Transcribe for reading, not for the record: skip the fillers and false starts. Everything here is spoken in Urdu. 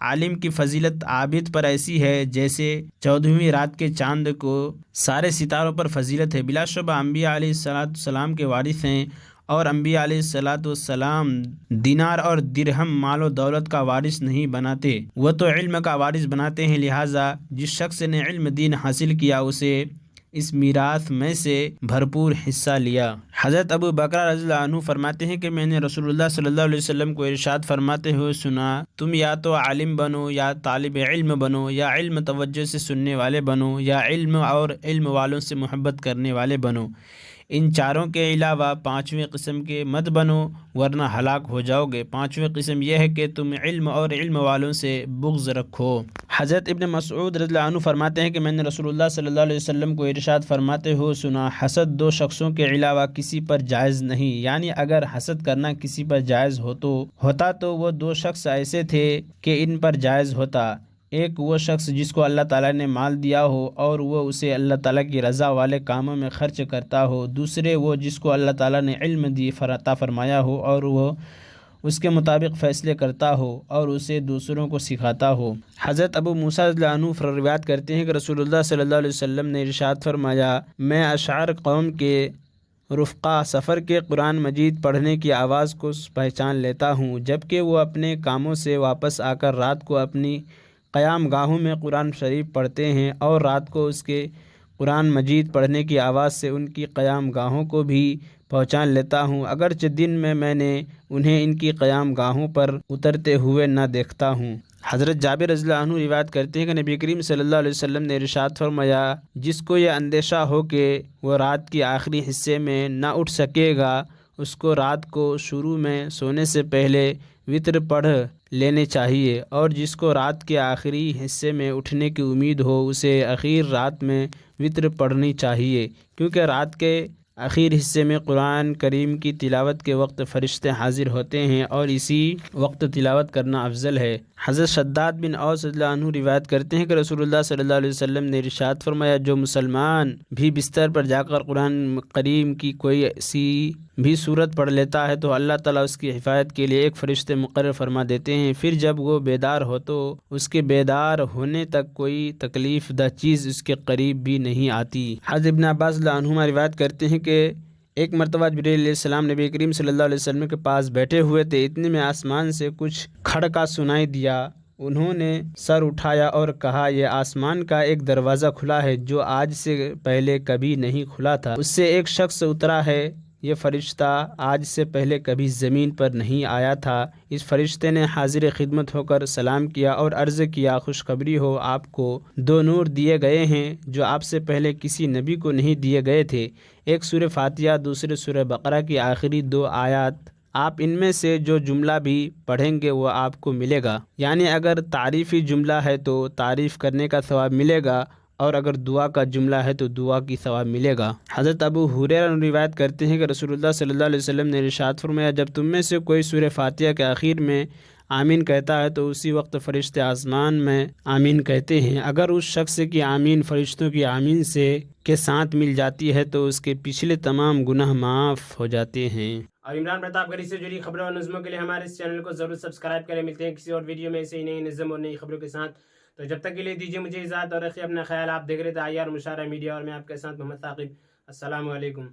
عالم کی فضیلت عابد پر ایسی ہے جیسے 14ویں رات کے چاند کو سارے ستاروں پر فضیلت ہے۔ بلا شبہ انبیاء علیہ السلام کے وارث ہیں، اور انبیاء علیہ السلام دینار اور درہم مال و دولت کا وارث نہیں بناتے، وہ تو علم کا وارث بناتے ہیں۔ لہٰذا جس شخص نے علم دین حاصل کیا اسے اس میراث میں سے بھرپور حصہ لیا۔ حضرت ابو بکر رضی اللہ عنہ فرماتے ہیں کہ میں نے رسول اللہ صلی اللہ علیہ وسلم کو ارشاد فرماتے ہوئے سنا، تم یا تو عالم بنو یا طالب علم بنو یا علم توجہ سے سننے والے بنو یا علم اور علم والوں سے محبت کرنے والے بنو، ان چاروں کے علاوہ پانچویں قسم کے مت بنو ورنہ ہلاک ہو جاؤ گے۔ پانچویں قسم یہ ہے کہ تم علم اور علم والوں سے بغض رکھو۔ حضرت ابن مسعود رضی اللہ عنہ فرماتے ہیں کہ میں نے رسول اللہ صلی اللہ علیہ وسلم کو ارشاد فرماتے ہوئے سنا، حسد دو شخصوں کے علاوہ کسی پر جائز نہیں، یعنی اگر حسد کرنا کسی پر جائز ہوتا تو وہ دو شخص ایسے تھے کہ ان پر جائز ہوتا، ایک وہ شخص جس کو اللہ تعالیٰ نے مال دیا ہو اور وہ اسے اللہ تعالیٰ کی رضا والے کاموں میں خرچ کرتا ہو، دوسرے وہ جس کو اللہ تعالیٰ نے علم عطا فرمایا ہو اور وہ اس کے مطابق فیصلے کرتا ہو اور اسے دوسروں کو سکھاتا ہو۔ حضرت ابو موسیٰ رضی اللہ عنہ روایت کرتے ہیں کہ رسول اللہ صلی اللہ علیہ وسلم نے ارشاد فرمایا، میں اشعار قوم کے رفقا سفر کے قرآن مجید پڑھنے کی آواز کو پہچان لیتا ہوں، جبکہ وہ اپنے کاموں سے واپس آ کر رات کو اپنی قیام گاہوں میں قرآن شریف پڑھتے ہیں، اور رات کو اس کے قرآن مجید پڑھنے کی آواز سے ان کی قیام گاہوں کو بھی پہچان لیتا ہوں، اگرچہ دن میں نے انہیں ان کی قیام گاہوں پر اترتے ہوئے نہ دیکھتا ہوں۔ حضرت جابر رضی اللہ عنہ روایت کرتے ہیں کہ نبی کریم صلی اللہ علیہ وسلم نے ارشاد فرمایا، جس کو یہ اندیشہ ہو کہ وہ رات کے آخری حصے میں نہ اٹھ سکے گا، اس کو رات کو شروع میں سونے سے پہلے وتر پڑھ لینے چاہیے، اور جس کو رات کے آخری حصے میں اٹھنے کی امید ہو اسے اخیر رات میں وتر پڑھنی چاہیے، کیونکہ رات کے آخر حصے میں قرآن کریم کی تلاوت کے وقت فرشتے حاضر ہوتے ہیں اور اسی وقت تلاوت کرنا افضل ہے۔ حضرت شداد بن اوس رضی اللہ عنہ روایت کرتے ہیں کہ رسول اللہ صلی اللہ علیہ وسلم نے ارشاد فرمایا، جو مسلمان بھی بستر پر جا کر قرآن کریم کی کوئی ایسی بھی صورت پڑھ لیتا ہے تو اللہ تعالیٰ اس کی حفاظت کے لیے ایک فرشتے مقرر فرما دیتے ہیں، پھر جب وہ بیدار ہو تو اس کے بیدار ہونے تک کوئی تکلیف دہ چیز اس کے قریب بھی نہیں آتی۔ حضرت ابن عباس رضی اللہ عنہما روایت کرتے ہیں کہ ایک مرتبہ جبرائیل علیہ السلام نبی کریم صلی اللہ علیہ وسلم کے پاس بیٹھے ہوئے تھے، اتنے میں آسمان سے کچھ کھڑکا سنائی دیا، انہوں نے سر اٹھایا اور کہا، یہ آسمان کا ایک دروازہ کھلا ہے جو آج سے پہلے کبھی نہیں کھلا تھا، اس سے ایک شخص اترا ہے، یہ فرشتہ آج سے پہلے کبھی زمین پر نہیں آیا تھا۔ اس فرشتے نے حاضر خدمت ہو کر سلام کیا اور عرض کیا، خوشخبری ہو، آپ کو دو نور دیے گئے ہیں جو آپ سے پہلے کسی نبی کو نہیں دیے گئے تھے، ایک سورہ فاتحہ، دوسرے سورہ بقرہ کی آخری دو آیات، آپ ان میں سے جو جملہ بھی پڑھیں گے وہ آپ کو ملے گا، یعنی اگر تعریفی جملہ ہے تو تعریف کرنے کا ثواب ملے گا، اور اگر دعا کا جملہ ہے تو دعا کی ثواب ملے گا۔ حضرت ابو ہریرہ روایت کرتے ہیں کہ رسول اللہ صلی اللہ علیہ وسلم نے ارشاد فرمایا، جب تم میں سے کوئی سورہ فاتحہ کے آخر میں آمین کہتا ہے تو اسی وقت فرشتے آسمان میں آمین کہتے ہیں، اگر اس شخص کی آمین فرشتوں کی آمین سے کے ساتھ مل جاتی ہے تو اس کے پچھلے تمام گناہ معاف ہو جاتے ہیں۔ اور عمران پرتاپ گڑھی سے جڑی خبروں اور نظموں کے لیے ہمارے اس چینل کو ضرور سبسکرائب کریں۔ ملتے ہیں کسی اور ویڈیو میں ایسے ہی نئی نظم اور نئی خبروں کے ساتھ، تو جب تک کے لیے دیجیے مجھے اجازت اور رکھیے اپنا خیال۔ آپ دیکھ رہے تھے IR مشاعرہ میڈیا اور میں آپ کے ساتھ محمد ثاقب۔ السلام علیکم۔